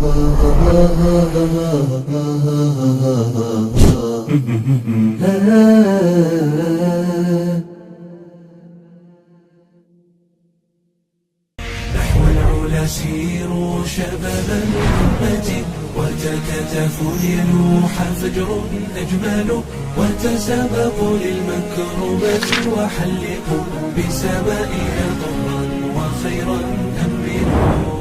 نحو العلا سيروا شباب الأمة، وتكاتفوا ليلوح فجر أجمل، وتسابقوا للمكرمة وحلقوا بسمائها طرا وخيرا أمنوا.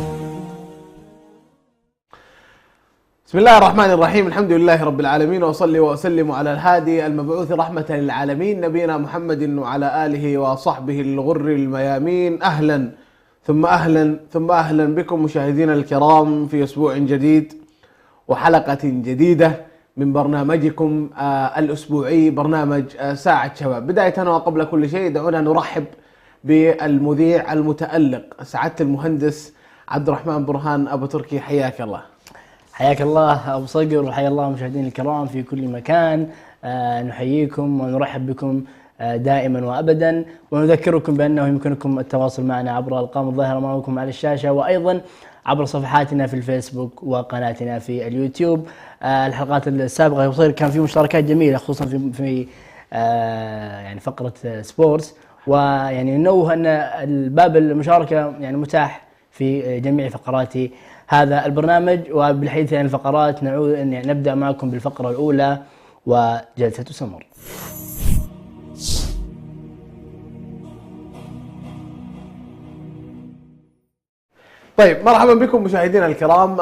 بسم الله الرحمن الرحيم. الحمد لله رب العالمين، وأصلي وأسلم على الهادي المبعوث رحمة للعالمين نبينا محمد وعلى آله وصحبه الغر الميامين. أهلا ثم أهلا ثم أهلا بكم مشاهدينا الكرام في أسبوع جديد وحلقة جديدة من برنامجكم الأسبوعي، برنامج ساعة شباب. بداية وقبل كل شيء دعونا نرحب بالمذيع المتألق سعادة المهندس عبد الرحمن برهان أبو تركي. حياك الله. حياك الله أبو صقر، وحيا الله مشاهدينا الكرام في كل مكان. نحييكم ونرحب بكم دائما وأبدا، ونذكركم بأنه يمكنكم التواصل معنا عبر الأرقام الظاهرة أمامكم على الشاشة، وأيضا عبر صفحاتنا في الفيسبوك وقناتنا في اليوتيوب. الحلقات السابقة أبو صقر كان في مشاركات جميلة، خصوصا في يعني فقرة سبورتس، ويعني ننوه أن الباب المشاركة يعني متاح في جميع فقرات هذا البرنامج. وبالحديث عن الفقرات نعود يعني نبدأ معكم بالفقرة الأولى وجلسة سمر. طيب، مرحبا بكم مشاهدينا الكرام.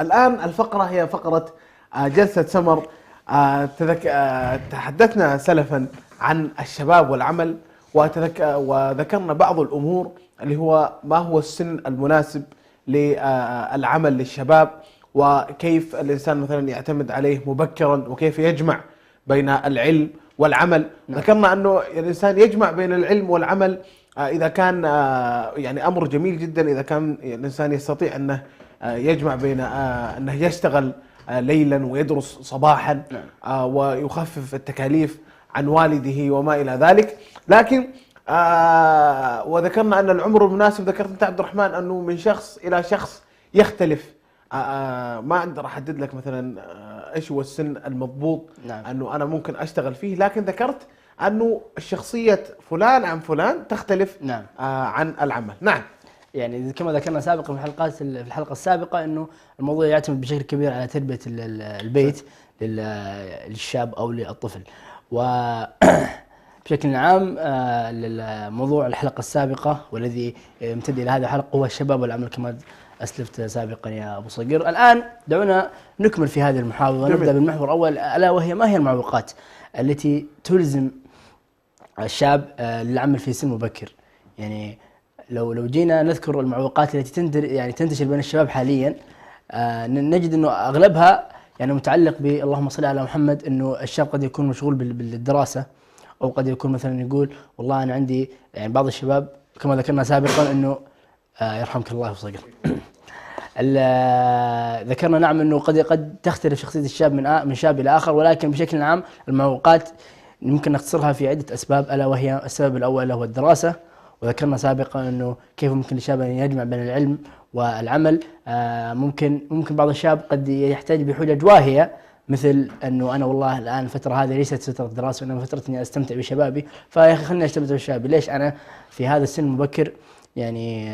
الآن الفقرة هي فقرة جلسة سمر. تحدثنا سلفا عن الشباب والعمل، وذكرنا بعض الأمور اللي هو ما هو السن المناسب للعمل للشباب، وكيف الإنسان مثلا يعتمد عليه مبكرا، وكيف يجمع بين العلم والعمل. ذكرنا أنه الإنسان يجمع بين العلم والعمل إذا كان يعني أمر جميل جدا، إذا كان الإنسان يستطيع أنه يجمع بين أنه يشتغل ليلا ويدرس صباحا، ويخفف التكاليف عن والده وما إلى ذلك. لكن وذكرنا أن العمر المناسب، ذكرت أنت عبد الرحمن أنه من شخص إلى شخص يختلف. ما أقدر أحدد لك مثلا إيش هو السن المضبوط أنه أنا ممكن أشتغل فيه، لكن ذكرت أنه الشخصية فلان عن فلان تختلف عن العمل. نعم، يعني كما ذكرنا سابقا في الحلقة السابقة أنه الموضوع يعتمد بشكل كبير على تربية البيت للشاب أو للطفل. بشكل عام الموضوع الحلقة السابقة والذي يمتد إلى هذه الحلقة هو الشباب والعمل كما أسلفت سابقا يا أبو صقر. الآن دعونا نكمل في هذه المحاور ونبدأ بالمحور الأول، ألا وهي ما هي المعوقات التي تلزم الشاب للعمل في سن مبكر. يعني لو جينا نذكر المعوقات التي تنتشر بين الشباب حاليا، نجد أنه أغلبها يعني متعلق باللهم صل على محمد، أنه الشاب قد يكون مشغول بالدراسة، أو قد يكون مثلا يقول والله أنا عندي يعني بعض الشباب كما ذكرنا سابقا أنه يرحمك الله وصقر ذكرنا نعم أنه قد تختلف شخصية الشاب من شاب إلى آخر، ولكن بشكل عام المعوقات ممكن نختصرها في عدة أسباب، ألا وهي السبب الأول هو الدراسة. وذكرنا سابقا أنه كيف ممكن للشاب أن يجمع بين العلم والعمل. ممكن بعض الشاب قد يحتاج بحجج واهية، مثل أنه أنا والله الآن الفترة هذه ليست فترة دراسة، وإنما فترة إني أستمتع بشبابي، فيا أخي خلني أستمتع بشبابي. ليش أنا في هذا السن المبكر يعني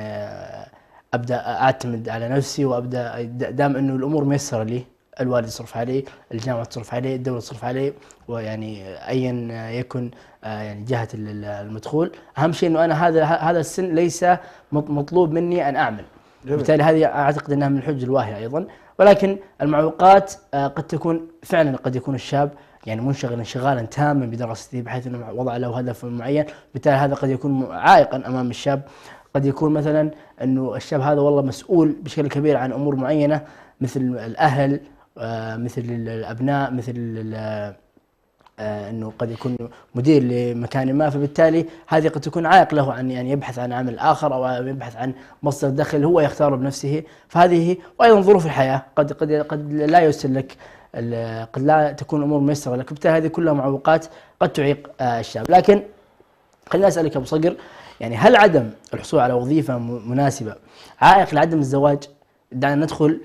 أبدأ أعتمد على نفسي، وأبدأ دام أنه الأمور ميسرة لي، الوالد يصرف علي، الجامعة تصرف علي، الدولة تصرف علي، ويعني أيا يكن يعني جهة المدخول، أهم شيء أنه أنا هذا السن ليس مطلوب مني أن أعمل. بالتالي هذه أعتقد أنها من الحجج الواهية أيضا. ولكن المعوقات قد تكون فعلا، قد يكون الشاب يعني منشغل انشغالا تاما بدراسته بحيث أنه وضع له هدف معين، بالتالي هذا قد يكون عائقا أمام الشاب. قد يكون مثلا أنه الشاب هذا والله مسؤول بشكل كبير عن أمور معينة، مثل الأهل، مثل الأبناء، مثل أنه قد يكون مدير لمكان ما، فبالتالي هذه قد تكون عائق له عن يعني يبحث عن عمل آخر، أو يبحث عن مصدر دخل هو يختاره بنفسه. فهذه وأيضا ظروف الحياة قد لا ييسر لك، قد لا تكون الأمور ميسرة لك، بالتالي هذه كلها معوقات قد تعيق الشاب. لكن خليني أسألك أبو صقر، يعني هل عدم الحصول على وظيفة مناسبة عائق لعدم الزواج؟ دعنا ندخل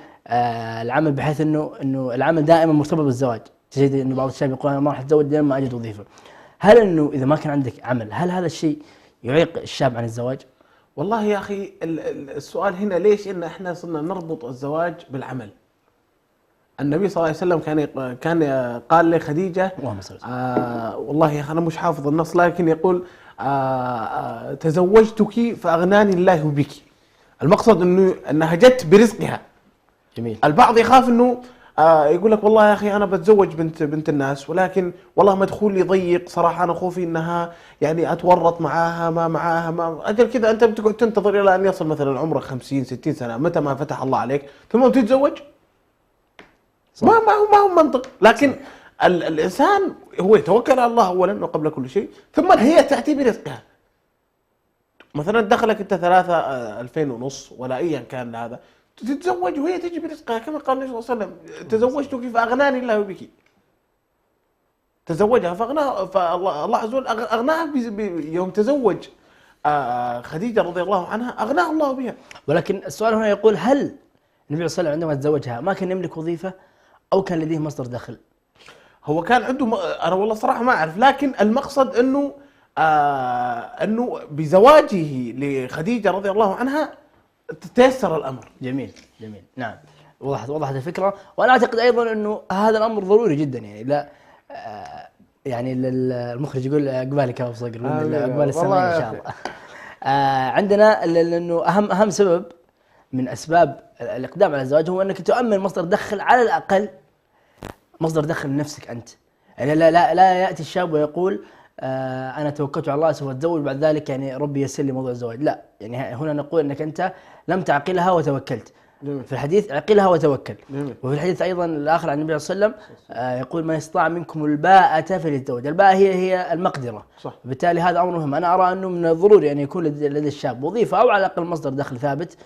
العمل، بحيث انه العمل دائما مرتبط بالزواج. تجد انه بعض الشباب يقول انا ما راح اتزوج لين ما اجد وظيفه. هل انه اذا ما كان عندك عمل، هل هذا الشيء يعيق الشاب عن الزواج؟ والله يا اخي السؤال هنا ليش ان احنا صرنا نربط الزواج بالعمل؟ النبي صلى الله عليه وسلم كان قال لخديجه اللهم صل وسلم. والله يا اخي انا مش حافظ النص، لكن يقول تزوجتك فاغناني الله بك. المقصد انها جت برزقها. جميل. البعض يخاف انه يقول لك والله يا اخي انا بتزوج بنت الناس، ولكن والله مدخولي ضيق صراحه، انا خوفي انها يعني اتورط معاها ما معاها ما اجل كذا. انت بتقعد تنتظر الى ان يصل مثلا عمرك 50 60 سنه، متى ما فتح الله عليك ثم تتزوج. ما هو منطق. لكن الانسان هو يتوكل على الله اولا وقبل كل شيء، ثم هي تاتي برزقها. مثلا دخلك انت 2000 ونص ولا ايا كان هذا، تتزوج وهي تجي برزقها، كما قال النبي صلى الله عليه وسلم تزوجتك فاغناني الله بك. تزوجها فالله عز وجل اغناها يوم تزوج خديجه رضي الله عنها، اغناها الله بها. ولكن السؤال هنا يقول هل النبي صلى الله عليه وسلم عندما تزوجها ما كان يملك وظيفه او كان لديه مصدر دخل؟ هو كان عنده انا والله صراحه ما اعرف، لكن المقصد انه بزواجه لخديجه رضي الله عنها تيسر الامر. جميل جميل. نعم، وضحت الفكره. وانا اعتقد ايضا انه هذا الامر ضروري جدا، يعني لا يعني المخرج يقول عقبالك يا ابو صقر، عقبال السمعين ان شاء الله. عندنا لانه اهم سبب من اسباب الاقدام على الزواج هو انك تؤمن مصدر دخل، على الاقل مصدر دخل لنفسك انت. يعني لا ياتي الشاب ويقول انا توكلت على الله سوف اتزوج بعد ذلك يعني ربي ييسر لي موضوع الزواج. لا، يعني هنا نقول انك انت لم تعقلها وتوكلت. جميل. في الحديث اعقلها وتوكل. جميل. وفي الحديث ايضا الاخر عن النبي صلى الله عليه وسلم يقول من استطاع منكم الباءة فليتزوج. الباءة هي المقدرة. صح. بالتالي هذا امر مهم. انا ارى انه من الضروري ان يكون لدى الشاب وظيفة او على الاقل مصدر دخل ثابت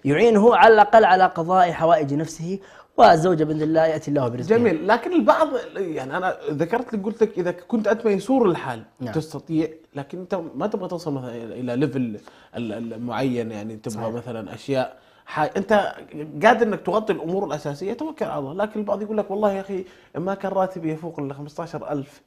يعينه على الاقل على قضاء حوائج نفسه، والزوجة باذن الله ياتي الله برزقها. جميل. لكن البعض يعني انا ذكرت لك قلت لك اذا كنت انت ميسور الحال نعم. تستطيع، لكن انت ما تبغى توصل مثلا الى ليفل معين، يعني تبغى صحيح. مثلا اشياء انت قادر انك تغطي الامور الاساسيه، توكل على الله. لكن البعض يقول لك والله يا اخي ما كان راتبي يفوق ال 15,000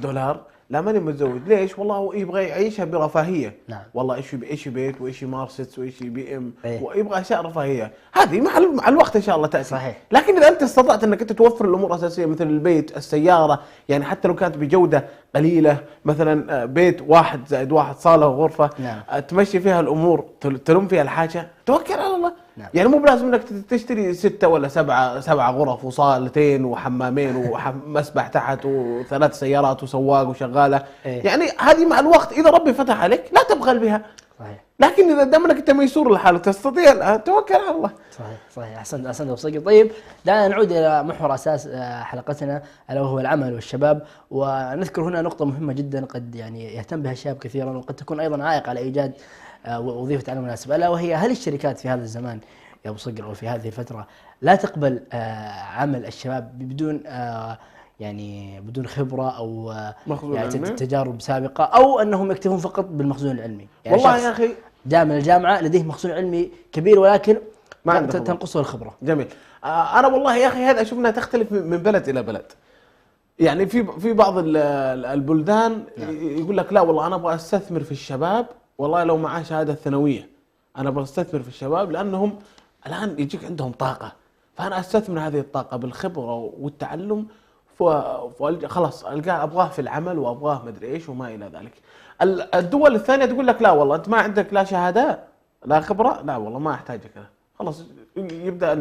دولار لا ماني متزوج. ليش؟ والله هو يبغى يعيشها برفاهيه. نعم. والله ايش بيت وايش مرسيدس وايش بي ام ويبغى اشياء رفاهيه، هذه مع الوقت ان شاء الله تاتي. صحيح. لكن اذا انت استطعت انك انت توفر الامور الاساسيه مثل البيت، السياره، يعني حتى لو كانت بجوده قليله، مثلا بيت 1+1 صاله وغرفه. نعم. تمشي فيها الامور، تلم فيها الحاجه، توكل على الله. نعم. يعني مو بلازم انك تشتري 6 ولا 7 غرف وصالتين وحمامين ومسبح تحت و3 سيارات وسواق وشغاله. يعني هذه مع الوقت اذا ربي فتح عليك لا تبخل بها. صحيح. لكن اذا دام انك انت ميسور الحال تستطيع توكل على الله. صحيح. احسنت ابو صقر. طيب دعنا نعود الى محور اساس حلقتنا الا وهو العمل والشباب، ونذكر هنا نقطه مهمه جدا قد يعني يهتم بها الشباب كثيرا، وقد تكون ايضا عائق على ايجاد وظيفه عمل مناسبه، الا وهي هل الشركات في هذا الزمان يا ابو صقر وفي هذه الفتره لا تقبل عمل الشباب بدون يعني بدون خبره او يعني تجارب سابقه، او انهم يكتفون فقط بالمخزون العلمي؟ يعني والله يا اخي جاء من الجامعه لديه مخزون علمي كبير ولكن ما تنقصه الخبره. جميل. انا والله يا اخي هذا اشوف انها تختلف من بلد الى بلد. يعني في بعض البلدان يقول لك لا والله انا ابغى استثمر في الشباب، والله لو معاه شهاده ثانويه انا ابغى استثمر في الشباب لانهم الان يجيك عندهم طاقه، فانا استثمر هذه الطاقه بالخبره والتعلم، خلاص القاه ابغاه في العمل وابغاه مدري ايش وما الى ذلك. الدول الثانيه تقول لك لا والله انت ما عندك لا شهاده لا خبره، لا والله ما احتاجك انا، خلاص يبدا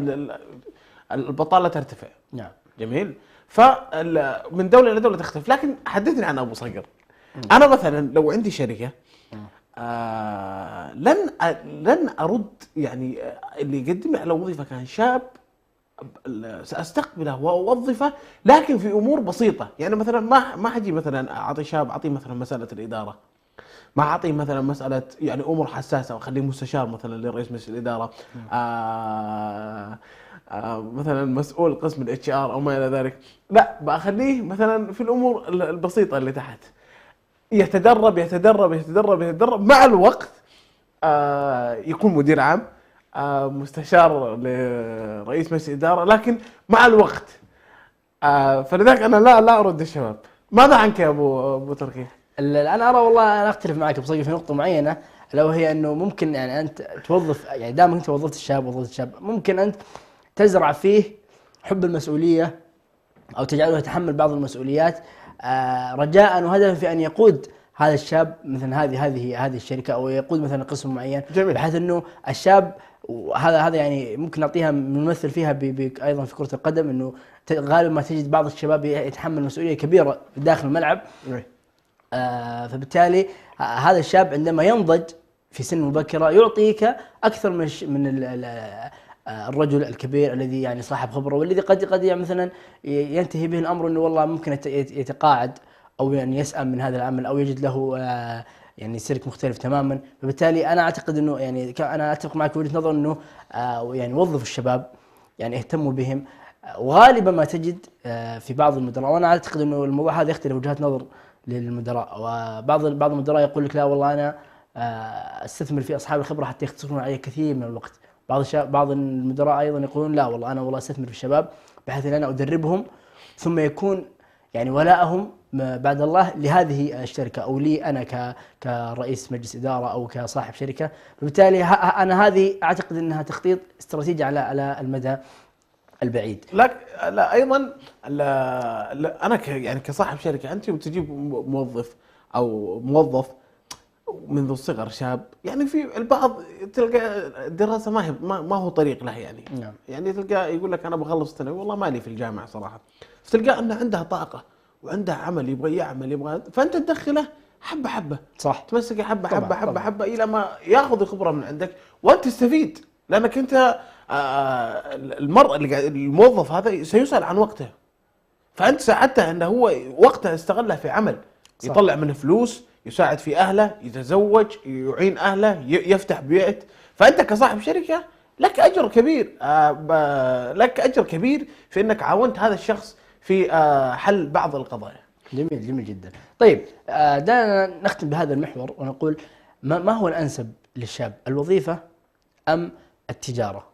البطاله ترتفع. نعم. جميل. فمن دوله الى دوله تختلف. لكن حدثني عن ابو صقر. انا مثلا لو عندي شركه لن ارد يعني اللي يقدم لي على وظيفه كان شاب ساستقبله واوظفه، لكن في امور بسيطه. يعني مثلا ما حجي مثلا اعطي شاب اعطيه مثلا مساله الاداره، ما اعطيه مثلا مساله يعني امور حساسه واخليه مستشار مثلا لرئيس مجلس الاداره، مثلا مسؤول قسم الاتش ار او ما الى ذلك. لا، بخليه مثلا في الامور البسيطه اللي تحت، يتدرب مع الوقت يكون مدير عام، مستشار لرئيس مجلس الإدارة، لكن مع الوقت فلذلك أنا لا أرد الشباب. ماذا عنك يا أبو تركي؟ انا ارى والله انا اختلف معك بصراحه في نقطه معينه، الا وهي انه ممكن يعني انت توظف، يعني دام انت وظفت الشاب ممكن انت تزرع فيه حب المسؤوليه او تجعله يتحمل بعض المسؤوليات رجاء وهدفا في ان يقود هذا الشاب مثلا هذه الشركه، او يقود مثلا قسم معين. جميل. بحيث انه الشاب، وهذا يعني ممكن نعطيها نمثل فيها ايضا في كره القدم، انه غالبا ما تجد بعض الشباب يتحمل مسؤوليه كبيره داخل الملعب. فبالتالي هذا الشاب عندما ينضج في سن مبكرة يعطيك أكثر من الرجل الكبير الذي يعني صاحب خبرة، والذي قد يعني مثلا ينتهي به الأمر أنه والله ممكن يتقاعد أو يعني يسأم من هذا العمل أو يجد له يعني سلك مختلف تماما. فبالتالي أنا أعتقد أنه يعني أنا أتفق معك في وجهة نظر أنه يعني وظفوا الشباب، يعني اهتموا بهم. وغالبا ما تجد في بعض المدراء، وأنا أعتقد أنه الموضوع هذا يختلف وجهات نظر للمدراء، وبعض المدراء يقول لك لا والله انا استثمر في اصحاب الخبره حتى يختصرون علي كثير من الوقت. بعض المدراء ايضا يقولون لا والله انا استثمر في الشباب بحيث ان انا ادربهم ثم يكون يعني ولاءهم بعد الله لهذه الشركه او لي انا كرئيس مجلس اداره او كصاحب شركه. فبالتالي انا هذه اعتقد انها تخطيط استراتيجي على المدى البعيد. لا ايضا انا يعني كصاحب شركه، انت بتجيب موظف منذ الصغر شاب، يعني في البعض تلقى الدراسه ما هو طريق له، يعني نعم. يعني تلقى يقول لك انا بخلص ثانوي والله مالي في الجامعه صراحه، فتلقى انه عنده طاقه وعنده عمل يبغى يعمل فانت تدخله حبه حبه، صح، تمسكه حبه طبعًا حبه حبه طبعًا. حبه الى ما ياخذ الخبره من عندك وانت تستفيد، لانك انت الموظف هذا سيسأل عن وقته، فأنت ساعدته أنه هو وقته استغله في عمل، صح. يطلع منه فلوس، يساعد في أهله، يتزوج، يعين أهله، يفتح بيت. فأنت كصاحب شركة لك أجر كبير في أنك عاونت هذا الشخص في حل بعض القضايا. جميل جدا. طيب دعنا نختم بهذا المحور ونقول ما هو الأنسب للشاب، الوظيفة أم التجارة؟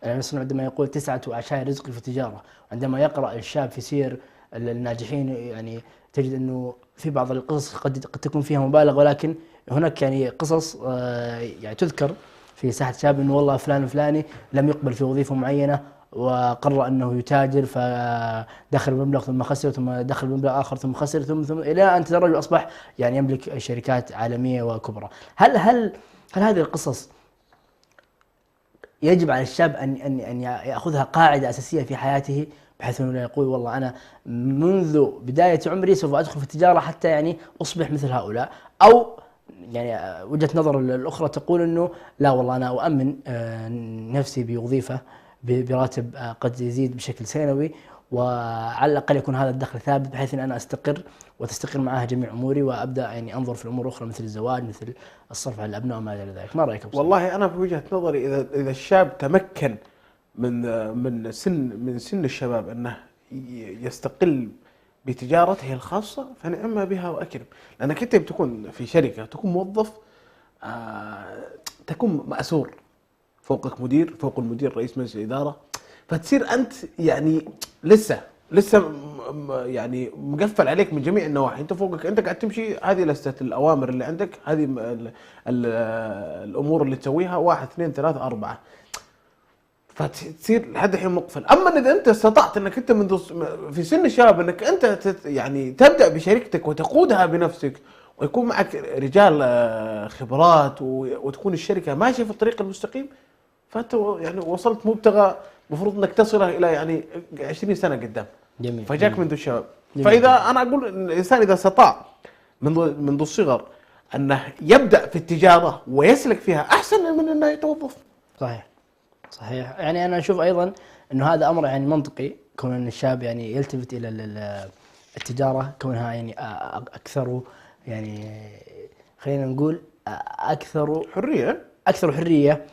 يعني مثلا عندما يقول 9 أعشار رزقي في التجارة، عندما يقرأ الشاب في سير الناجحين يعني تجد أنه في بعض القصص قد تكون فيها مبالغة، ولكن هناك يعني قصص يعني تذكر في ساحة شاب أنه والله فلان الفلاني لم يقبل في وظيفة معينة وقرر أنه يتاجر، فدخل بمبلغ ثم خسر، ثم دخل بمبلغ آخر ثم خسر، ثم إلى أن تدرج وأصبح يعني يملك شركات عالمية وكبرى. هل هذه القصص يجب على الشاب أن يأخذها قاعدة أساسية في حياته، بحيث أنه لا يقول والله أنا منذ بداية عمري سوف أدخل في التجارة حتى يعني أصبح مثل هؤلاء، أو يعني وجهة نظر الأخرى تقول أنه لا والله أنا أؤمن نفسي بوظيفة براتب قد يزيد بشكل سنوي، وعلى الأقل يكون هذا الدخل ثابت بحيث أن أنا أستقر وتستقر معها جميع أموري، وأبدأ يعني أنظر في الأمور الأخرى مثل الزواج، مثل الصرف على الأبناء وما إلى ذلك. ما رأيك؟ والله أنا في وجهة نظري إذا الشاب تمكن من سن الشباب أنه يستقل بتجارته الخاصة فنعم بها وأكرم، لأنك أنت بتكون في شركة، تكون موظف، تكون مأسور، فوقك مدير، فوق المدير رئيس مجلس الإدارة، فتصير أنت يعني لسه يعني مقفل عليك من جميع النواحي. أنت فوقك، أنت قاعد تمشي، هذه لستة الأوامر اللي عندك، هذه الأمور اللي تسويها 1 2 3 4، فتصير لحد الحين مقفل. أما إذا أنت استطعت أنك أنت منذ في سن الشباب أنك أنت يعني تبدأ بشركتك وتقودها بنفسك، ويكون معك رجال خبرات، وتكون الشركة ماشية في الطريق المستقيم، فأنت يعني وصلت مبتغى مفروض أنك تصله إلى يعني 20 سنة قدام. جميل. فجاك منذ الشباب. فإذا أنا أقول إن الإنسان إذا استطاع منذ الصغر أنه يبدأ في التجارة ويسلك فيها أحسن من أنه يتوظف. صحيح. يعني أنا أشوف أيضا أنه هذا أمر يعني منطقي، كون أن الشاب يعني يلتفت إلى التجارة كونها يعني أكثر يعني خلينا نقول أكثر حرية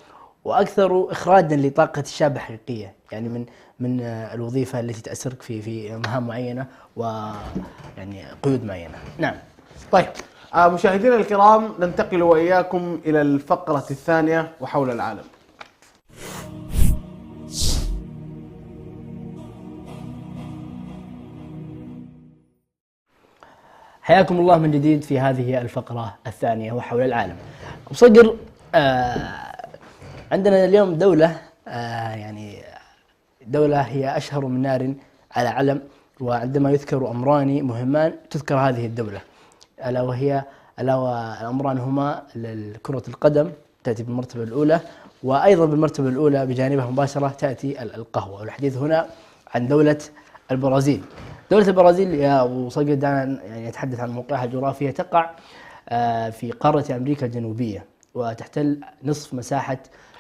وأكثر إخراجا لطاقة الشاب الحقيقية، يعني من الوظيفة التي تأثرك في مهام معينة ويعني قيود معينة. نعم. طيب مشاهدينا الكرام، ننتقل وإياكم إلى الفقرة الثانية وحول العالم. حياكم الله من جديد في هذه الفقرة الثانية وحول العالم. أبو صقر، عندنا اليوم دولة يعني دولة هي أشهر من نار على علم، وعندما يذكر أمران مهمان تذكر هذه الدولة، الأمران هما كرة القدم تأتي بالمرتبة الأولى، وأيضا بالمرتبة الأولى بجانبها مباشرة تأتي القهوة. والحديث هنا عن دولة البرازيل. دولة البرازيل يا أبو صقر دعنا يعني نتحدث عن موقعها الجغرافي. تقع في قارة أمريكا الجنوبية، وتحتل نصف مساحة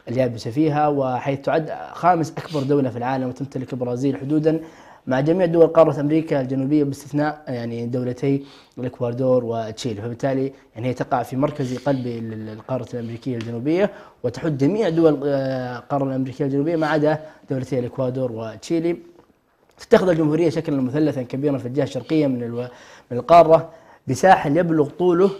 اليابسة فيها، وحيث تعد خامس أكبر دولة في العالم، وتمتلك البرازيل حدودا مع جميع دول قارة أمريكا الجنوبية باستثناء يعني دولتي الإكوادور وتشيلي. فبالتالي يعني هي تقع في مركز قلب القارة الأمريكية الجنوبية، وتحد جميع دول القارة الأمريكية الجنوبية ما عدا دولتي الإكوادور وتشيلي. تتخذ الجمهورية شكلا مثلثا كبيرا في الجهة الشرقية من القارة، بساحل يبلغ طوله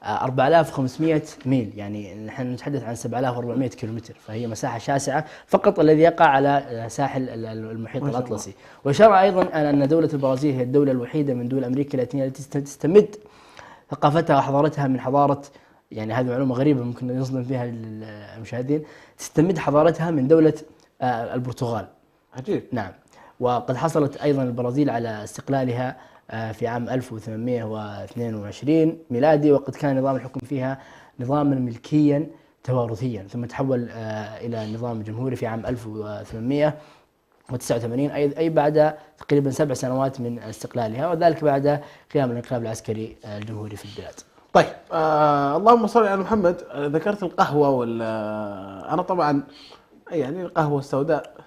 4500 ميل، يعني نحن نتحدث عن 7400 كيلومتر، فهي مساحة شاسعة فقط الذي يقع على ساحل المحيط الأطلسي. وأشار أيضا أن دولة البرازيل هي الدولة الوحيدة من دول أمريكا اللاتينية التي تستمد ثقافتها وحضارتها من حضارة، يعني هذه معلومة غريبة ممكن يصدم فيها المشاهدين، تستمد حضارتها من دولة البرتغال. عجيب. نعم. وقد حصلت أيضا البرازيل على استقلالها في عام 1822 ميلادي، وقد كان نظام الحكم فيها نظاما ملكيا توارثيا، ثم تحول إلى نظام جمهوري في عام 1889، أي بعد تقريبا 7 سنوات من استقلالها، وذلك بعد قيام الانقلاب العسكري الجمهوري في البلاد. طيب، اللهم صل على محمد. ذكرت القهوة أنا طبعا يعني القهوة السوداء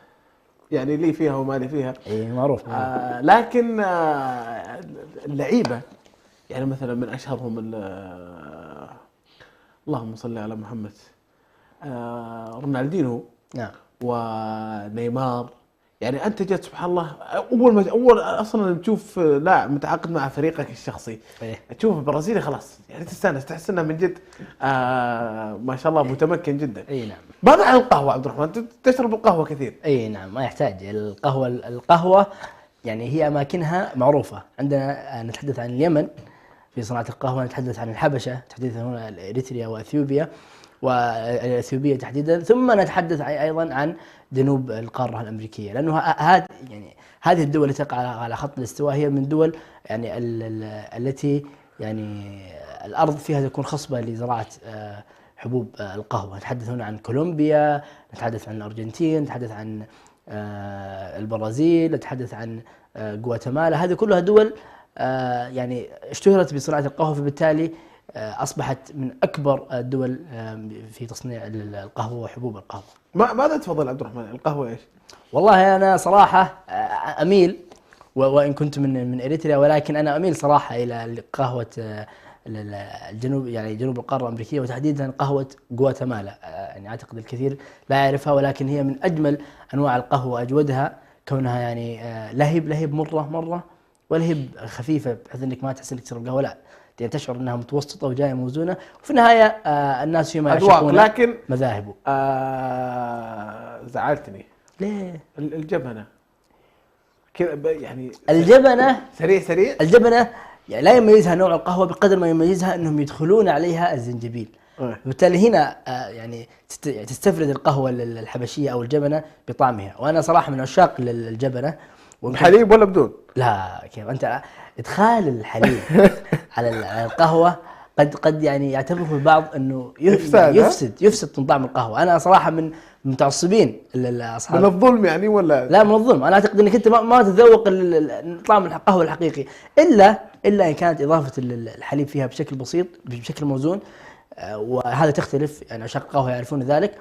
يعني لي فيها وما لي فيها، اي معروف. لكن اللعيبة يعني مثلا من أشهرهم اللهم صل على محمد، رونالدينو. نعم. ونيمار. يعني أنت جت سبحان الله أول أصلا تشوف لاعب متعاقد مع فريقك الشخصي، تشوف البرازيلي خلاص يعني تستانس، تحس انه من جد ما شاء الله متمكن جدا. اي نعم. ماذا عن القهوة عبد الرحمن؟ تشرب القهوة كثير. اي نعم، ما يحتاج. القهوة يعني هي أماكنها معروفة. عندنا نتحدث عن اليمن في صناعة القهوة، نتحدث عن الحبشة تحديدا هنا إريتريا وأثيوبيا، والأثيوبية تحديدا، ثم نتحدث أيضا عن جنوب القارة الأمريكية، لأنه هذه الدول التي تقع على خط الاستواء هي من دول يعني التي يعني الأرض فيها تكون خصبة لزراعة حبوب القهوة. نتحدث هنا عن كولومبيا، نتحدث عن الأرجنتين، نتحدث عن البرازيل، نتحدث عن غواتيمالا. هذه كلها دول يعني اشتهرت بصناعة القهوة، فبالتالي أصبحت من أكبر الدول في تصنيع القهوة وحبوب القهوة. ماذا تفضل عبد الرحمن؟ القهوة إيش؟ والله أنا صراحة أميل، وإن كنت من إريتريا، ولكن أنا أميل صراحة إلى قهوة الجنوب، يعني جنوب القارة الأمريكية، وتحديدا قهوة غواتيمالا. يعني أعتقد الكثير لا يعرفها، ولكن هي من أجمل أنواع القهوة وأجودها، كونها يعني لهب مرة ولهب خفيفة، بحيث أنك ما تحس أنك تشرب قهوة، لا يعني تشعر أنها متوسطة وجاية موزونة، وفي النهاية الناس فيما يعشقون لكن مذاهبه. زعلتني. ليه؟ الجبنة كذا يعني الجبنة سريع. الجبنة يعني لا يميزها نوع القهوة بقدر ما يميزها أنهم يدخلون عليها الزنجبيل. بالتالي هنا يعني تستفرد القهوة الحبشية أو الجبنة بطعمها. وأنا صراحة من عشاق الجبنة. حليب ولا بدون؟ لا، كيف أنت إدخال الحليب على القهوة قد يعني يعتبره البعض أنه يفسد من طعم القهوة. أنا صراحة من متعصبين الأصحاب. من الظلم يعني ولا؟ لا، من الظلم. أنا أعتقد أنك أنت ما تتذوق طعم القهوة الحقيقي إلا إن كانت إضافة الحليب فيها بشكل بسيط، بشكل موزون، وهذا تختلف. يعني عشاق القهوة يعرفون ذلك.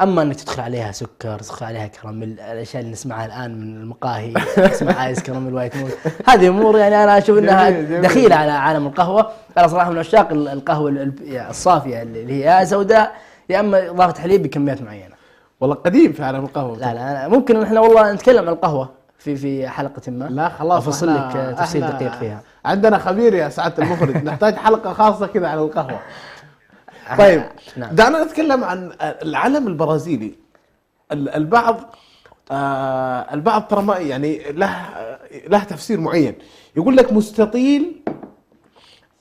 أما أنك تدخل عليها سكر، تدخل عليها كراميل، الأشياء اللي نسمعها الآن من المقاهي، اسمها آيس كراميل، وايت موز، هذه أمور يعني أنا أشوف أنها دخيلة على عالم القهوة. أنا صراحة من عشاق القهوة الصافية اللي هي يا سوداء يا أما إضافة حليب بكميات معينة. والله قديم في عالم القهوة. لا أنا ممكن إحنا والله نتكلم عن القهوة في حلقة ما. لا خلاص، أفصل لك تفصيل دقيق فيها. عندنا خبير يا سعادة المخرج، نحتاج حلقة خاصة كذا عن القهوة. طيب، نعم. دعنا نتكلم عن العلم البرازيلي. البعض ترى ما يعني له تفسير معين، يقول لك مستطيل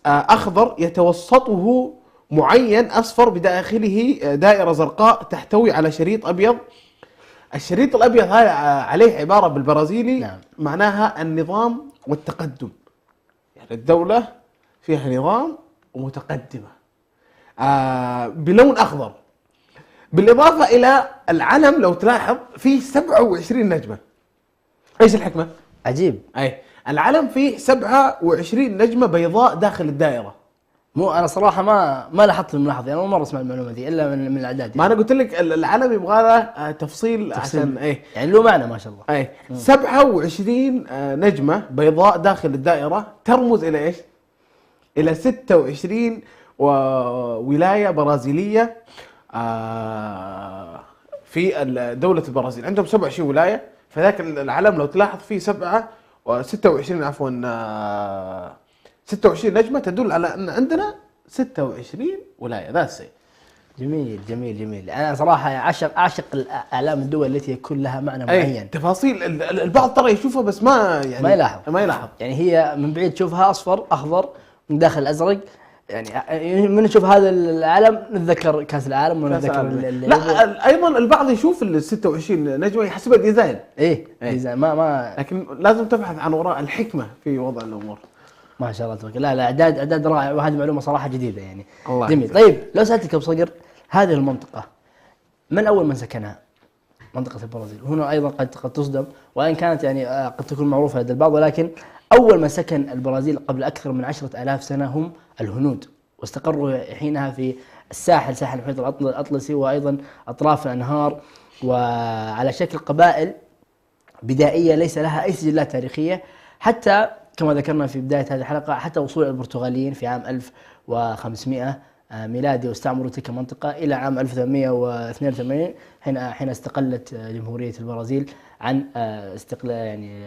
أخضر يتوسطه معين أصفر بداخله دائرة زرقاء تحتوي على شريط أبيض. الشريط الأبيض هذا عليه عبارة بالبرازيلي نعم. معناها النظام والتقدم، يعني الدولة فيها نظام ومتقدمة بلون أخضر. بالإضافة إلى العلم لو تلاحظ فيه 27 نجمة. إيش الحكمة؟ عجيب. أي العلم فيه 27 نجمة بيضاء داخل الدائرة. مو انا صراحه ما لاحظت الملاحظه، يعني اول مره اسمع المعلومه دي الا من الاعداد. ما أنا قلت لك العلم يبغى له تفصيل عشان إيه. يعني له معنى ما شاء الله. أي 27 نجمة بيضاء داخل الدائرة ترمز إلى إيش؟ إلى 26 ولاية برازيلية في دولة البرازيل. عندهم 27 ولاية، فذاك العلم لو تلاحظ فيه 26 عفوا 26 نجمة تدل على أن عندنا 26 ولاية. ذا الشيء. جميل جميل جميل. انا صراحه اعشق الاعلام الدول التي يكون لها معنى معين. تفاصيل البعض ترى يشوفها بس ما يعني ما يلاحظ. يعني هي من بعيد تشوفها اصفر اخضر من داخل ازرق، يعني من نشوف هذا العلم نتذكر كاس العالم ونتذكر لا ايضا البعض يشوف ال 26 نجمه يحسبها ديزاين. ايه ديزاين ما لكن لازم تبحث عن وراء الحكمه في وضع الامور. ما شاء الله تبارك الله. لا اعداد رائع، وهذه معلومه صراحه جديده يعني. الله جميل. طيب لو سالتك ابو صقر، هذه المنطقه من اول من سكنها؟ منطقه البرازيل هنا ايضا قد تصدم، وان كانت يعني قد تكون معروفه لدى البعض، ولكن اول من سكن البرازيل قبل اكثر من 10,000 سنه هم الهنود، واستقروا حينها في ساحل المحيط الأطلسي وأيضا أطراف الأنهار، وعلى شكل قبائل بدائية ليس لها أي سجلات تاريخية، حتى كما ذكرنا في بداية هذه الحلقة حتى وصول البرتغاليين في عام 1500 ميلادي، واستعمروا تلك المنطقة إلى عام 1882 حين استقلت جمهورية البرازيل عن استقلال يعني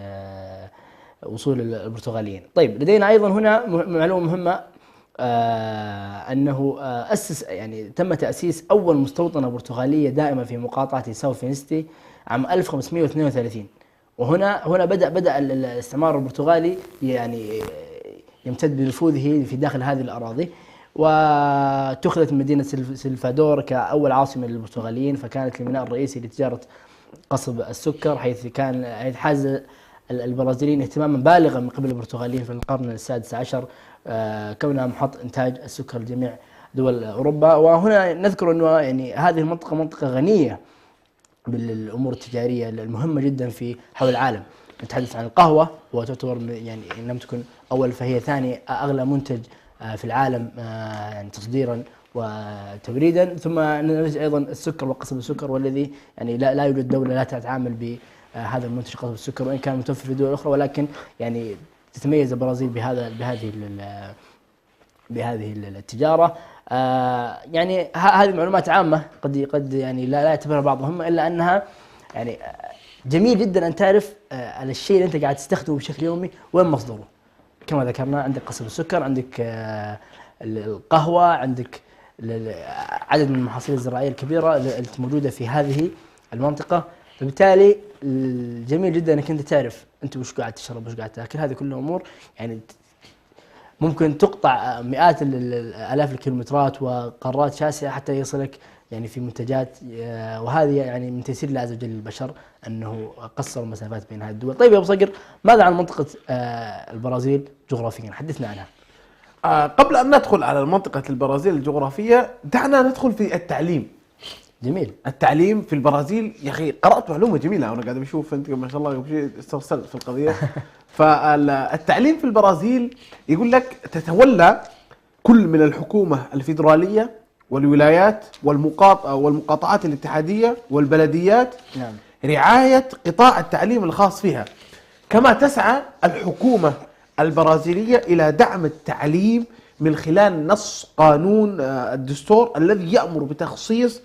وصول البرتغاليين. طيب لدينا أيضا هنا معلومة مهمة، أنه تم تأسيس أول مستوطنة برتغالية دائمة في مقاطعة ساو فينستي عام 1532. وهنا بدأ الاستعمار البرتغالي يعني يمتد بنفوذه في داخل هذه الأراضي، واتخذت مدينة سلفادور كأول عاصمة للبرتغاليين، فكانت الميناء الرئيسي لتجارة قصب السكر، حيث حاز البرازيليين اهتماما بالغا من قبل البرتغاليين في القرن السادس عشر، كونها محط إنتاج السكر لجميع دول أوروبا. وهنا نذكر أنه يعني هذه المنطقة منطقة غنية بالأمور التجارية المهمة جدا في حول العالم. نتحدث عن القهوة، وتعتبر يعني إن لم تكن أول فهي ثاني أغلى منتج في العالم يعني تصديرا وتوريدا، ثم نرجع أيضا السكر وقصب السكر، والذي يعني لا يوجد دولة لا تتعامل بهذا المنتج قصب السكر، وإن كان متوفر في دول أخرى، ولكن يعني تتميز البرازيل بهذه التجارة. يعني هذه معلومات عامة قد يعني لا يعتبرها بعضهم، إلا أنها يعني جميل جدا أن تعرف على الشيء اللي أنت قاعد تستخدمه بشكل يومي وين مصدره. كما ذكرنا عندك قصب السكر، عندك القهوة، عندك عدد من المحاصيل الزراعية الكبيرة التي موجودة في هذه المنطقة، فبالتالي جميل جدا انك انت تعرف انت وش قاعد تشرب وش قاعد تاكل. هذه كلها امور يعني ممكن تقطع مئات الالاف الكيلومترات وقارات شاسعة حتى يصلك يعني في منتجات، وهذه يعني من تيسير الله عز وجل للبشر انه قصر المسافات بين هذه الدول. طيب يا ابو صقر، ماذا عن منطقة البرازيل جغرافيا؟ حدثنا عنها. قبل ان ندخل على منطقة البرازيل الجغرافية، دعنا ندخل في التعليم. جميل. التعليم في البرازيل يا اخي، قرأت معلومة جميلة وانا قاعد بشوف انت ما شاء الله استرسلت في القضية. فالتعليم في البرازيل يقول لك تتولى كل من الحكومة الفيدرالية والولايات والمقاطعات الاتحادية والبلديات نعم. رعاية قطاع التعليم الخاص فيها، كما تسعى الحكومة البرازيلية إلى دعم التعليم من خلال نص قانون الدستور الذي يأمر بتخصيص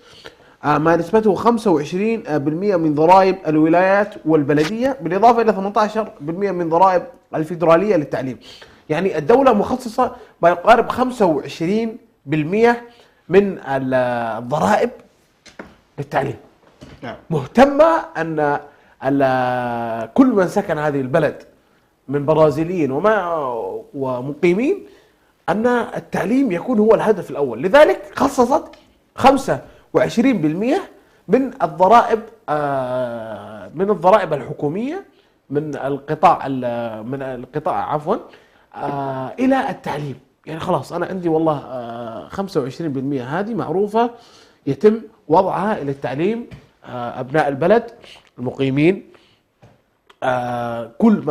ما نسبته 25% من ضرائب الولايات والبلدية، بالإضافة إلى 18% من ضرائب الفيدرالية للتعليم. يعني الدولة مخصصة ما يقارب 25% من الضرائب للتعليم. نعم. مهتمة أن كل من سكن هذه البلد من برازيليين ومقيمين أن التعليم يكون هو الهدف الأول، لذلك خصصت 25% من الضرائب الحكومية من القطاع عفوا إلى التعليم. يعني خلاص أنا عندي والله 25% هذه معروفة يتم وضعها إلى التعليم أبناء البلد المقيمين، كل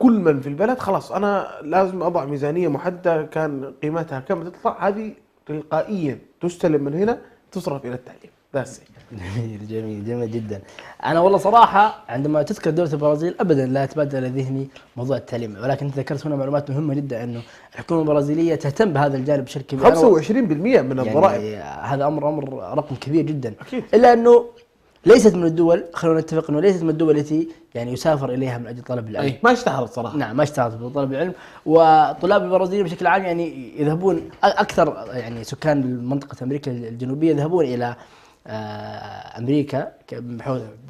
من في البلد. خلاص أنا لازم أضع ميزانية محددة كان قيمتها كم تطلع، هذه تلقائيا تستلم من هنا تصرف إلى التعليم. جميل جدا. أنا والله صراحة عندما تذكر دولة البرازيل أبدا لا يتبادر ذهني موضوع التعليم، ولكن أنت ذكرت هنا معلومات مهمة جدا أنه الحكومة البرازيلية تهتم بهذا الجانب بشكل كبير. 25% من الضرائب، يعني هذا أمر رقم كبير جدا. أكيد. إلا أنه ليست من الدول، خلونا نتفق أنه ليست من الدول التي يعني يسافر إليها من أجل طلب العلم. ما اشتهرت صراحة. نعم ما اشتهرت بطلب العلم، وطلاب البرازيل بشكل عام يعني يذهبون أكثر، يعني سكان منطقة أمريكا الجنوبية يذهبون إلى أمريكا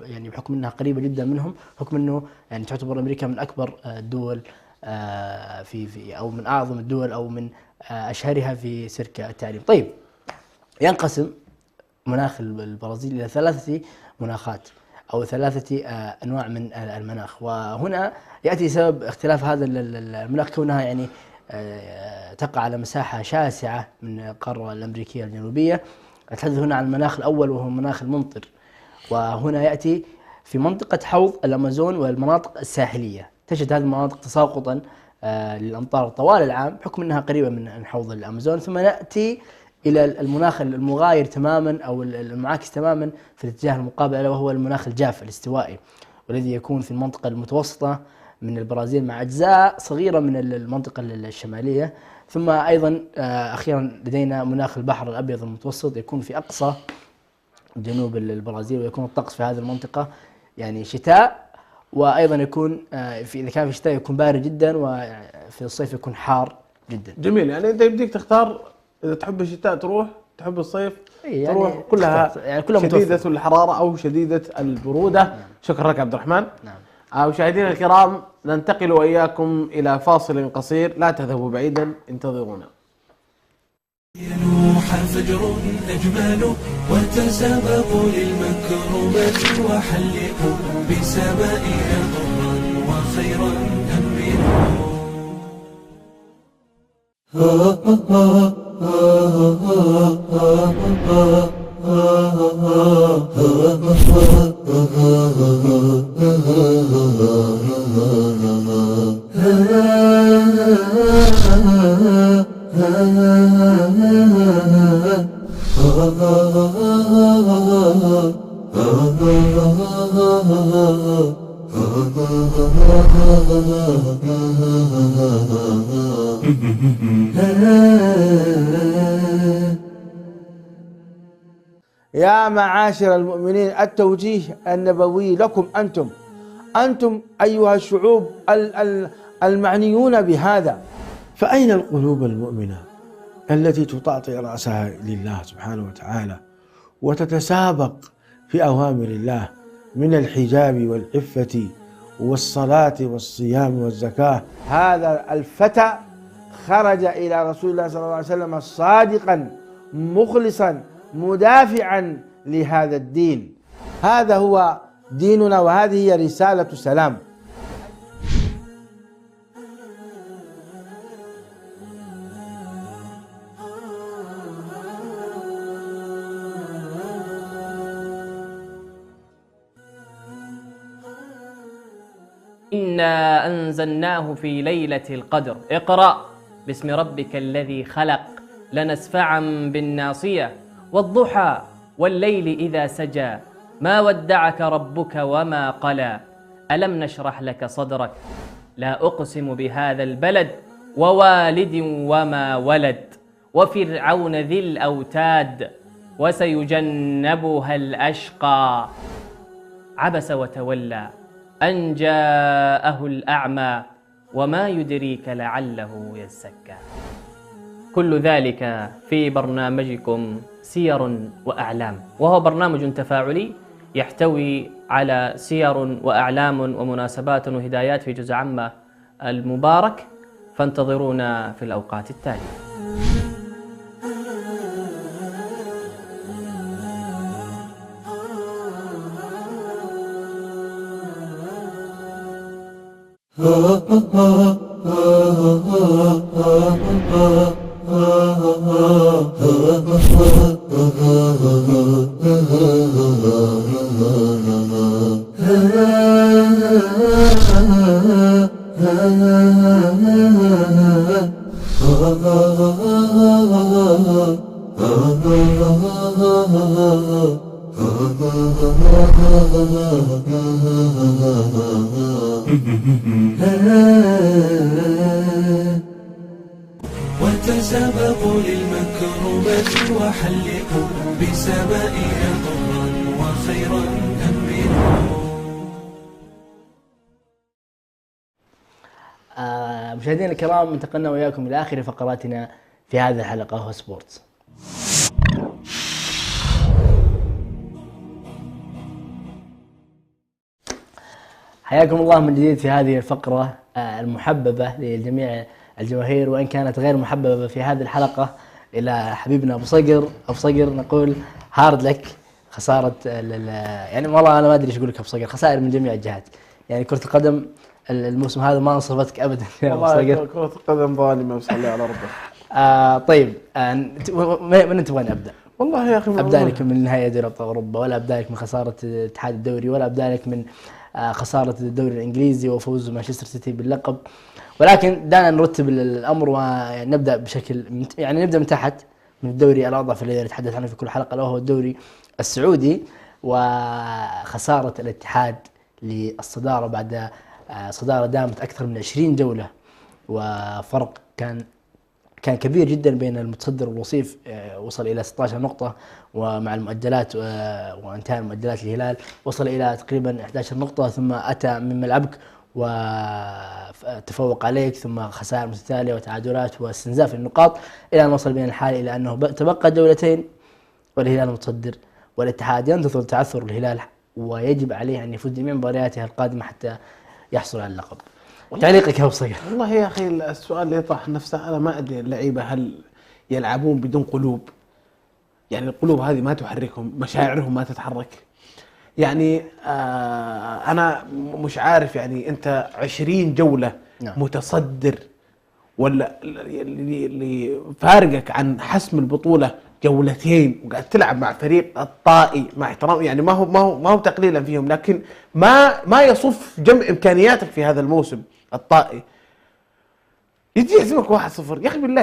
يعني بحكم أنها قريبة جدا منهم، بحكم أنه يعني تعتبر أمريكا من أكبر الدول في أو من أعظم الدول أو من أشهرها في سلك التعليم. طيب، ينقسم مناخ البرازيل إلى 3 مناخات أو 3 أنواع من المناخ، وهنا يأتي سبب اختلاف هذا المناخ كونها يعني تقع على مساحة شاسعة من القارة الأمريكية الجنوبية. أتحدث هنا عن المناخ الأول وهو مناخ الممطر، وهنا يأتي في منطقة حوض الأمازون والمناطق الساحلية. تجد هذه المناطق تساقطا للأمطار طوال العام بحكم أنها قريبة من حوض الأمازون. ثم نأتي إلى المناخ المغاير تماما أو المعاكس تماما في الاتجاه المقابل، وهو المناخ الجاف الاستوائي، والذي يكون في المنطقة المتوسطة من البرازيل مع أجزاء صغيرة من المنطقة الشمالية. ثم أيضا أخيرا لدينا مناخ البحر الأبيض المتوسط، يكون في أقصى جنوب البرازيل، ويكون الطقس في هذه المنطقة يعني شتاء، وأيضا يكون إذا كان في الشتاء يكون بارد جدا، وفي الصيف يكون حار جدا. جميل. يعني أنت يمديك تختار، إذا تحب الشتاء تروح، تحب الصيف يعني تروح، كلها شديدة متوفر. الحرارة أو شديدة البرودة. شكرا لك عبد الرحمن. نعم. مشاهدينا الكرام، ننتقل وإياكم إلى فاصل قصير، لا تذهبوا بعيدا، انتظرونا. يلوح فجر أجمل وتسابقوا للمكرمات وحلقوا بسمائها ضرا وخيرا أمنوا. يا معاشر المؤمنين، التوجيه النبوي لكم أنتم أيها الشعوب المعنيون بهذا. فأين القلوب المؤمنة التي تطاطئ رأسها لله سبحانه وتعالى وتتسابق في أوامر الله من الحجاب والعفة والصلاة والصيام والزكاة؟ هذا الفتى خرج إلى رسول الله صلى الله عليه وسلم صادقا مخلصا مدافعا لهذا الدين. هذا هو ديننا، وهذه هي رسالة سلام. إنا أنزلناه في ليلة القدر. اقرأ باسم ربك الذي خلق، لنسفعا بالناصية والضحى والليل إذا سجى، ما ودعك ربك وما قلى، ألم نشرح لك صدرك، لا أقسم بهذا البلد ووالد وما ولد، وفرعون ذي الأوتاد، وسيجنبها الأشقى، عبس وتولى أن جاءه الأعمى، وما يدريك لعله يزكى. كل ذلك في برنامجكم سير وأعلام، وهو برنامج تفاعلي يحتوي على سير وأعلام ومناسبات وهدايات في جزء عامة المبارك، فانتظرونا في الأوقات التالية. وتسابقوا للمكرمة وحلقوا بسمائها ضرا وخيرا أمنوا. مشاهدينا الكرام، انتقلنا وياكم إلى آخر فقراتنا في هذه الحلقة هو سبورتس. حياكم الله من جديد في هذه الفقرة المحببة لجميع الجماهير، وإن كانت غير محببة في هذه الحلقة إلى حبيبنا أبو صقر. أبو صقر نقول هارد لك، خسارة يعني والله أنا ما أدري إيش أقول لك أبو صقر، خسائر من جميع الجهات. يعني كرة القدم الموسم هذا ما أنصفتك أبدا يا أبو صقر. كرة القدم ظالمة وصلي على ربك. طيب من أنت تبغاني أبدأ؟ والله يا أخي أبدأ لك من نهاية دوري أبطال أوروبا، ولا أبدأ لك من خسارة اتحاد الدوري، ولا أبدأ لك من خسارة الدوري الإنجليزي وفوز مانشستر سيتي باللقب. ولكن دعنا نرتب الأمر ونبدأ بشكل يعني نبدأ من تحت، من الدوري الأضعف الذي نتحدث عنه في كل حلقة، وهو الدوري السعودي، وخسارة الاتحاد للصدارة بعد صدارة دامت أكثر من 20 جولة، وفرق كان كبير جدا بين المتصدر والوصيف، وصل إلى 16 نقطة، ومع المؤجلات وانتهى المؤجلات الهلال وصل إلى تقريبا 11 نقطة، ثم أتى من ملعبك وتفوق عليك، ثم خسائر متتالية وتعادلات واستنزاف النقاط، إلى أن وصل بين الحال إلى أنه تبقى جولتين والهلال متصدر، والاتحاد ينتظر تعثر الهلال ويجب عليه أن يفوز بجميع مبارياته القادمة حتى يحصل على اللقب. تعليقك يا أبو صقر؟ والله يا أخي السؤال اللي يطرح نفسه، أنا ما أدري اللعيبة هل يلعبون بدون قلوب؟ يعني القلوب هذه ما تحركهم، مشاعرهم ما تتحرك. يعني أنا مش عارف، يعني أنت 20 جولة متصدر، ولا اللي فارقك عن حسم البطولة جولتين، وقاعد تلعب مع فريق الطائي، مع احترام يعني ما هو تقليلا فيهم، لكن ما يصف جمع إمكانياتك في هذا الموسم الطائي، يجي يهزمك 1-0. يا أخي بالله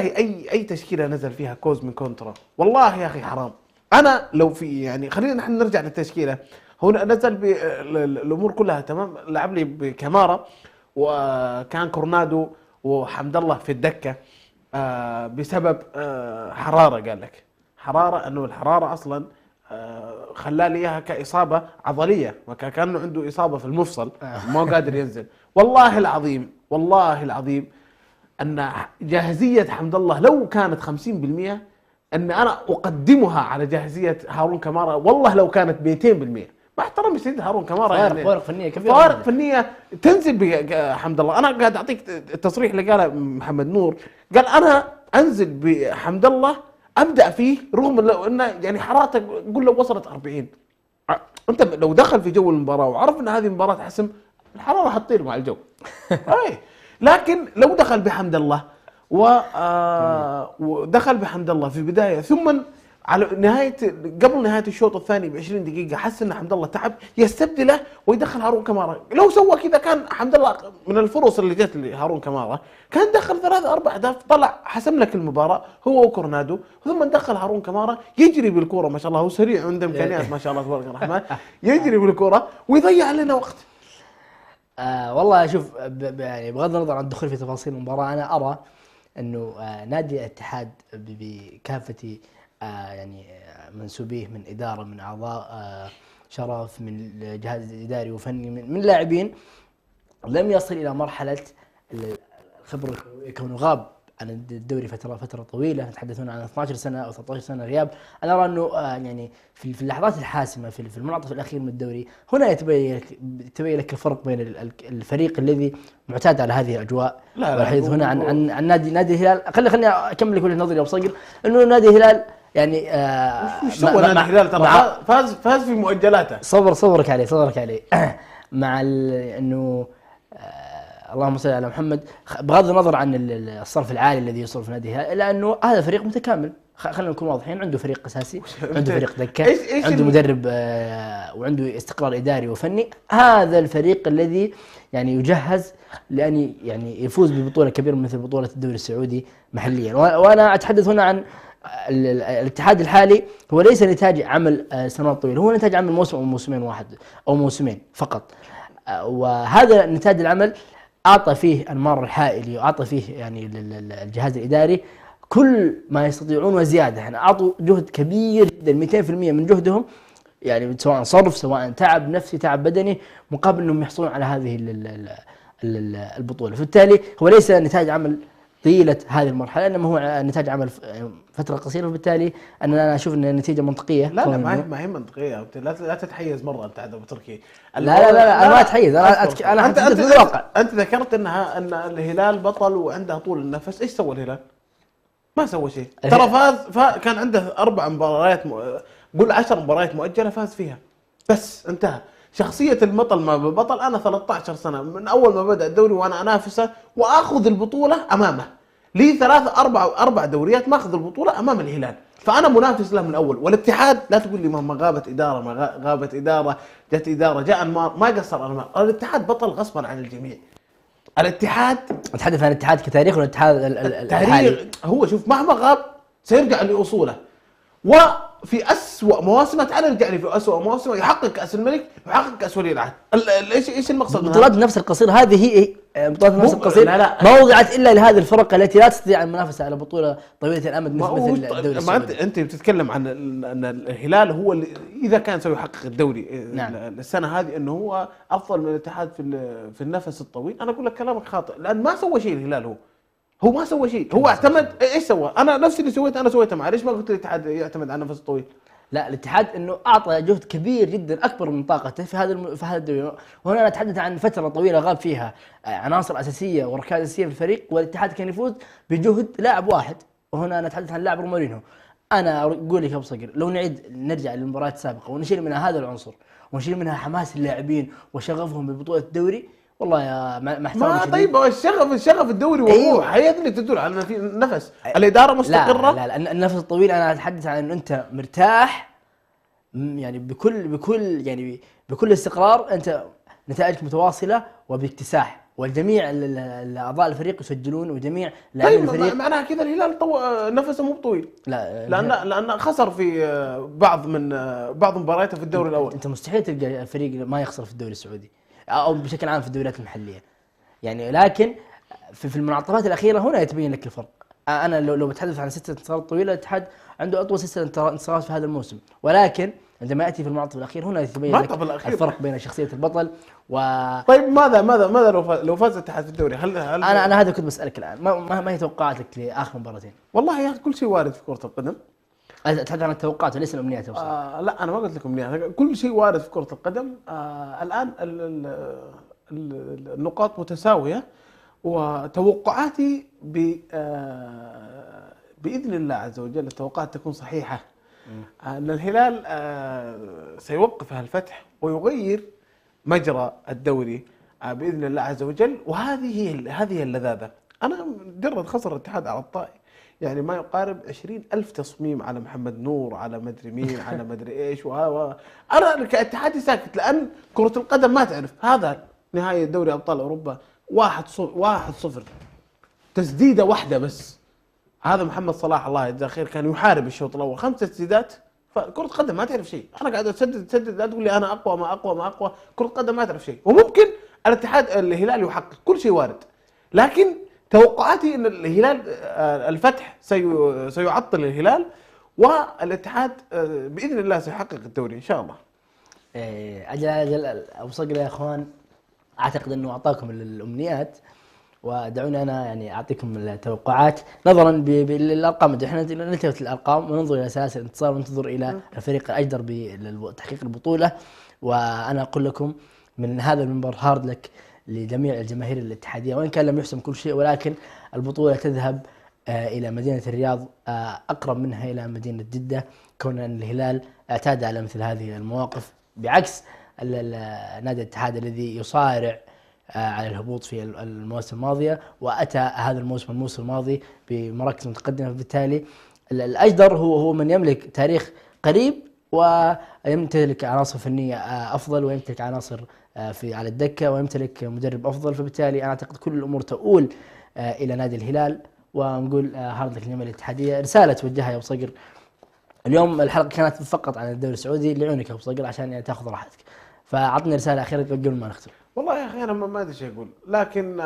أي تشكيلة نزل فيها كوز من كونترا، والله يا أخي حرام. أنا لو في يعني خلينا نحن نرجع للتشكيلة، هو نزل بالأمور كلها تمام، لعب لي بكامارا، وكان كورنادو وحمد الله في الدكة بسبب حرارة. قال لك حرارة، أنه الحرارة أصلا خلى لي إياها كإصابة عضلية، وكأنه عنده إصابة في المفصل ما قادر ينزل. والله العظيم أن جاهزية حمد الله لو كانت 50%، أن أنا أقدمها على جاهزية هارون كمارا، والله لو كانت 200%. مع احترامي سيد هارون كمارا، يعني فوارق فنية كبيرة، فوارق فنية تنزل بحمد الله. أنا قاعد أعطيك التصريح اللي قاله محمد نور، قال أنا أنزل بحمد الله أبدأ فيه رغم لو أنه يعني حرارته قول لو وصلت 40. أنت لو دخل في جو المباراة وعرف أن هذه مباراة حسم، الحرارة حتطير مع الجو. لكن لو دخل بحمد الله ودخل بحمد الله في بداية، ثم على قبل نهاية الشوط الثاني ب20 دقيقة حس ان حمد الله تعب، يستبدله ويدخل هارون كمارا. لو سوى كذا كان حمد الله من الفرص اللي جت لهارون كمارا كان دخل 3-4 أهداف، طلع حسم لك المباراة هو وكورنادو، ثم دخل هارون كمارا يجري بالكرة، ما شاء الله هو سريع عنده امكانيات ما شاء الله تبارك الرحمن، يجري بالكرة ويضيع لنا وقت. والله شوف، يعني بغض النظر عن الدخول في تفاصيل المباراة، أنا أرى أنه نادي الاتحاد بكافة يعني منسوبيه من إدارة، من أعضاء شرف، من جهاز إداري وفني، من لاعبين، لم يصل إلى مرحلة الخبرة، كونه غاب عن الدوري فترة طويلة، نتحدث هنا عن 12 سنة أو 13 سنة غياب. أنا أرى أنه يعني في اللحظات الحاسمة في المنعطف الأخير من الدوري هنا يتبين لك الفرق بين الفريق الذي معتاد على هذه الأجواء. والحديث هنا عن نادي الهلال. خليني أكمل لك وجهة نظري يا أبو صقر، أنه نادي الهلال يعني وش سوى نادي الهلال؟ ترى فاز في مؤجلاته. صبرك عليه مع انه اللهم صل على محمد، بغض النظر عن الصرف العالي الذي يصرف نادي الهلال، الا انه هذا فريق متكامل. خلينا نكون واضحين، عنده فريق اساسي، عنده فريق دكه، عنده مدرب وعنده استقرار اداري وفني. هذا الفريق الذي يعني يجهز لان يعني يفوز ببطوله كبيره مثل بطوله الدوري السعودي محليا. وانا اتحدث هنا عن الاتحاد الحالي، هو ليس نتاج عمل سنوات طويله، هو نتاج عمل موسم او موسمين او موسمين فقط. وهذا نتاج العمل اعطى فيه انمار الحائلي، واعطى فيه يعني الجهاز الاداري كل ما يستطيعون وزياده. يعني اعطوا جهد كبير جدا، 200% من جهدهم، يعني سواء صرف سواء تعب نفسي تعب بدني، مقابل انهم يحصلون على هذه البطوله. فبالتالي هو ليس نتاج عمل طيلة هذه المرحلة، إنما هو نتاج عمل فترة قصيرة. وبالتالي أنا أشوف أن النتيجة منطقية. لا ما هي منطقية. لا تتحيز مرة أنت هذا بتركي. لا أنا ما أتحيز. أنا أتحدث بالواقع. أنت ذكرت أن الهلال بطل وعنده طول النفس. إيش سوى الهلال؟ ما سوى شيء. ترى فاز كان عنده 4 مباريات قول 10 مباريات مؤجلة فاز فيها بس، انتهى. شخصية البطل ما ببطل. أنا 13 سنة من أول ما بدأ الدوري وأنا أنافسه وأخذ البطولة أمامه. لي 4 دوريات ما أخذ البطولة أمام الهلال، فأنا منافس له من الأول. والاتحاد لا تقول لي ما غابت إدارة، ما غابت إدارة، جت إدارة، جاء أنمار، ما قصر أنمار. الاتحاد بطل غصبا عن الجميع. الاتحاد أتحدث عن الاتحاد كتاريخ والاتحاد الحالي. هو شوف مهما غاب سيرجع لأصوله. وفي أسوأ مواسمه، تعال نرجع لي في أسوأ مواسمه، يحقق كأس الملك، يحقق كأس ولي العهد. ايش المقصد؟ بطولات نفس القصير. هذه هي بطولات نفس القصير. ما وضعت الا لهذه الفرق التي لا تستطيع المنافسه على بطوله طويله الامد مثل الدوري السعودي. انت بتتكلم عن ان الهلال هو اللي اذا كان سيحقق الدوري نعم. السنه هذه انه هو افضل من الاتحاد في النفس الطويل. انا اقول لك كلامك خاطئ، لان ما سوى شيء الهلال. هو ما سوى شيء. هو اعتمد. ايش سوى؟ انا نفس اللي سويته انا سويته معه. ليش ما قلت الاتحاد يعتمد على النفس الطويل؟ لا، الاتحاد انه اعطى جهد كبير جدا اكبر من طاقته في هذا الدوري. وهنا نتحدث عن فتره طويله غاب فيها عناصر اساسيه وركائز اساسيه في الفريق، والاتحاد كان يفوز بجهد لاعب واحد. وهنا نتحدث عن لاعب رومارينو. انا اقول لك يا ابو صقر، لو نرجع للمباريات السابقه ونشيل منها هذا العنصر ونشيل منها حماس اللاعبين وشغفهم ببطوله الدوري، والله يا مع احترامي ما طيب الشغف الدوري والروح هي اللي تدل على ان في نفس. الاداره مستقره. لا النفس الطويل انا اتحدث عن انه انت مرتاح، يعني بكل استقرار، انت نتائجك متواصله وباكتساح، والجميع اعضاء الفريق يسجلون، وجميع لاعبين الفريق. معناها كذا الهلال نفسه مو طويل. لا، لان خسر في بعض مبارياته في الدوري الاول. انت مستحيل تلقى فريق ما يخسر في الدوري السعودي او بشكل عام في الدوريات المحليه يعني. لكن في المنعطفات الاخيره هنا يتبين لك الفرق. انا لو بتحدث عن 6 انتصارات طويله، الاتحاد عنده اطول 6 انتصارات في هذا الموسم، ولكن عندما ياتي في المنعطف الاخير هنا يتبين لك الفرق بين شخصيه البطل طيب ماذا لو فاز الاتحاد في الدوري؟ هل انا هذا كنت بسالك الان، ما هي توقعاتك لاخر مباراتين؟ والله يا اخي كل شيء وارد في كره القدم. اتحدث عن التوقعات وليس الامنيات. لا انا ما قلت لكم امنيات، كل شيء وارد في كره القدم. الان النقاط متساويه، وتوقعاتي باذن الله عز وجل التوقعات تكون صحيحه. ان الهلال سيوقف الفتح ويغير مجرى الدوري باذن الله عز وجل. وهذه اللذاذه. انا مجرد خسر الاتحاد على الطائي، يعني ما يقارب 20,000 تصميم على محمد نور، على مدري مين، على مدري ايش. انا كاتحادي ساكت، لان كرة القدم ما تعرف. هذا نهاية دوري ابطال اوروبا 1-0 تسديدة واحدة بس. هذا محمد صلاح الله يجزاه خير كان يحارب الشوط الاول 5 تسديدات. فكرة القدم ما تعرف شيء. انا قاعد اسدد لا تقول لي انا اقوى ما اقوى. كرة القدم ما تعرف شيء. وممكن الهلال يحقق، كل شيء وارد. لكن توقعاتي ان الهلال الفتح سيعطل الهلال، والاتحاد باذن الله سيحقق الدوري ان شاء الله. اجل ابو صقر يا اخوان، اعتقد انه اعطاكم الامنيات، ودعوني أنا يعني أعطيكم التوقعات نظرا بالأرقام. احنا نلتفت للأرقام وننظر إلى سلاسل الانتصار وننظر إلى الفريق الأجدر بتحقيق البطولة. وأنا أقول لكم من هذا المنبر هارد لك لجميع الجماهير الاتحادية، وإن كان لم يحسم كل شيء ولكن البطولة تذهب إلى مدينة الرياض، أقرب منها إلى مدينة جدة، كون أن الهلال اعتاد على مثل هذه المواقف بعكس نادي الاتحاد الذي يصارع على الهبوط في المواسم الماضية، وأتى هذا الموسم الماضي بمراكز متقدمة. بالتالي الأجدر هو من يملك تاريخ قريب ويمتلك عناصر فنية أفضل، ويمتلك عناصر على الدكة، ويمتلك مدرب أفضل. فبالتالي أنا أعتقد كل الأمور تؤول إلى نادي الهلال، ونقول هارد لك للجماهير الاتحادية. رسالة توجهها يا أبو صقر، اليوم الحلقة كانت فقط عن الدوري السعودي، لعونك يا أبو صقر عشان يعني تأخذ راحتك، فعطني رسالة أخيرة قبل ما نختم. والله يا أخي أنا ما أدري شيء أقول، لكن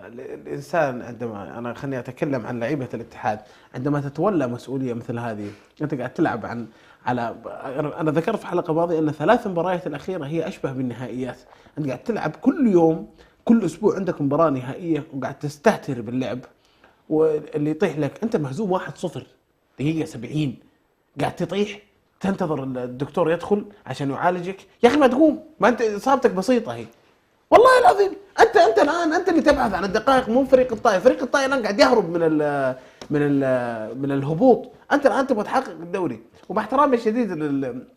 الإنسان عندما أنا خليني أتكلم عن لعيبة الاتحاد، عندما تتولى مسؤولية مثل هذه، أنت قاعد تلعب على أنا ذكرت في حلقة ماضية أن 3 مباريات الأخيرة هي أشبه بالنهائيات. أنت قاعد تلعب كل يوم، كل أسبوع عندك مباراة نهائية، وقاعد تستهتر باللعب، واللي يطيح لك أنت مهزوم 1-0 دقيقة 70، قاعد تطيح، تنتظر الدكتور يدخل عشان يعالجك. يا أخي ما تقوم، ما أنت إصابتك بسيطة هي، والله العظيم. أنت الآن أنت اللي تبحث عن الدقائق، مو فريق الطائي. فريق الطائي الآن قاعد يهرب من الهبوط، أنت الآن تبغى تحقق الدوري. ومع احترامي الشديد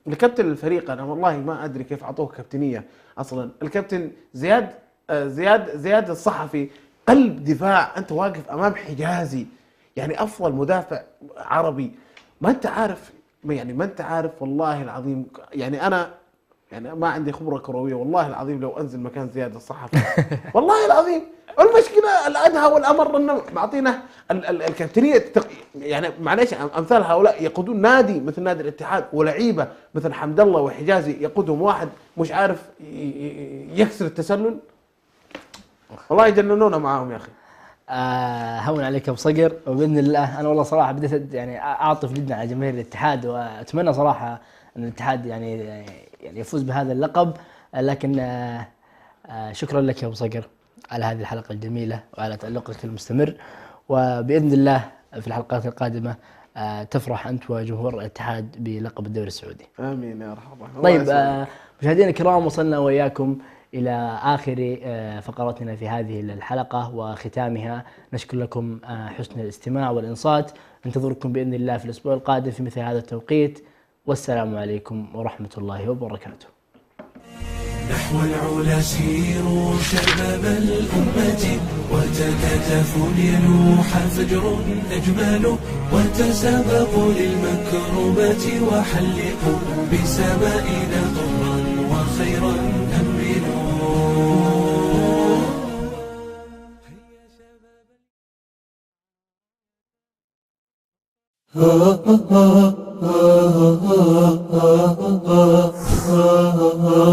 لكابتن الفريق، أنا والله ما أدري كيف أعطوه كابتنية أصلا. الكابتن زياد الصحفي، قلب دفاع، أنت واقف أمام حجازي، يعني أفضل مدافع عربي. ما أنت عارف والله العظيم. يعني أنا ما عندي خبرة كروية، والله العظيم لو أنزل مكان زياد الصحفي والله العظيم. المشكلة الأدهى والأمر أنه معطينا الكابتنية، يعني معليش، أمثال هؤلاء يقودون نادي مثل نادي الاتحاد، ولعيبة مثل حمد الله وحجازي يقودهم واحد مش عارف يكسر التسلل. والله يجننونا معاهم يا أخي. هون عليك ابو صقر، وباذن الله انا والله صراحه بديت يعني اعطف جدا على جماهير الاتحاد، واتمنى صراحه ان الاتحاد يعني يفوز بهذا اللقب. لكن شكرا لك يا ابو صقر على هذه الحلقه الجميله وعلى تألقك المستمر، وباذن الله في الحلقات القادمه تفرح انت وجمهور الاتحاد بلقب الدوري السعودي. امين يا رب. طيب مشاهدينا الكرام، وصلنا واياكم إلى آخر فقراتنا في هذه الحلقة وختامها. نشكر لكم حسن الاستماع والإنصات، ننتظركم بإذن الله في الأسبوع القادم في مثل هذا التوقيت، والسلام عليكم ورحمة الله وبركاته. نحو العلا سيروا شباب الأمة، وتكاتفوا ليلوح فجر أجمل، وتسابقوا للمكرمات وحلقوا بسمائنا طرا وخيرا أمنوا.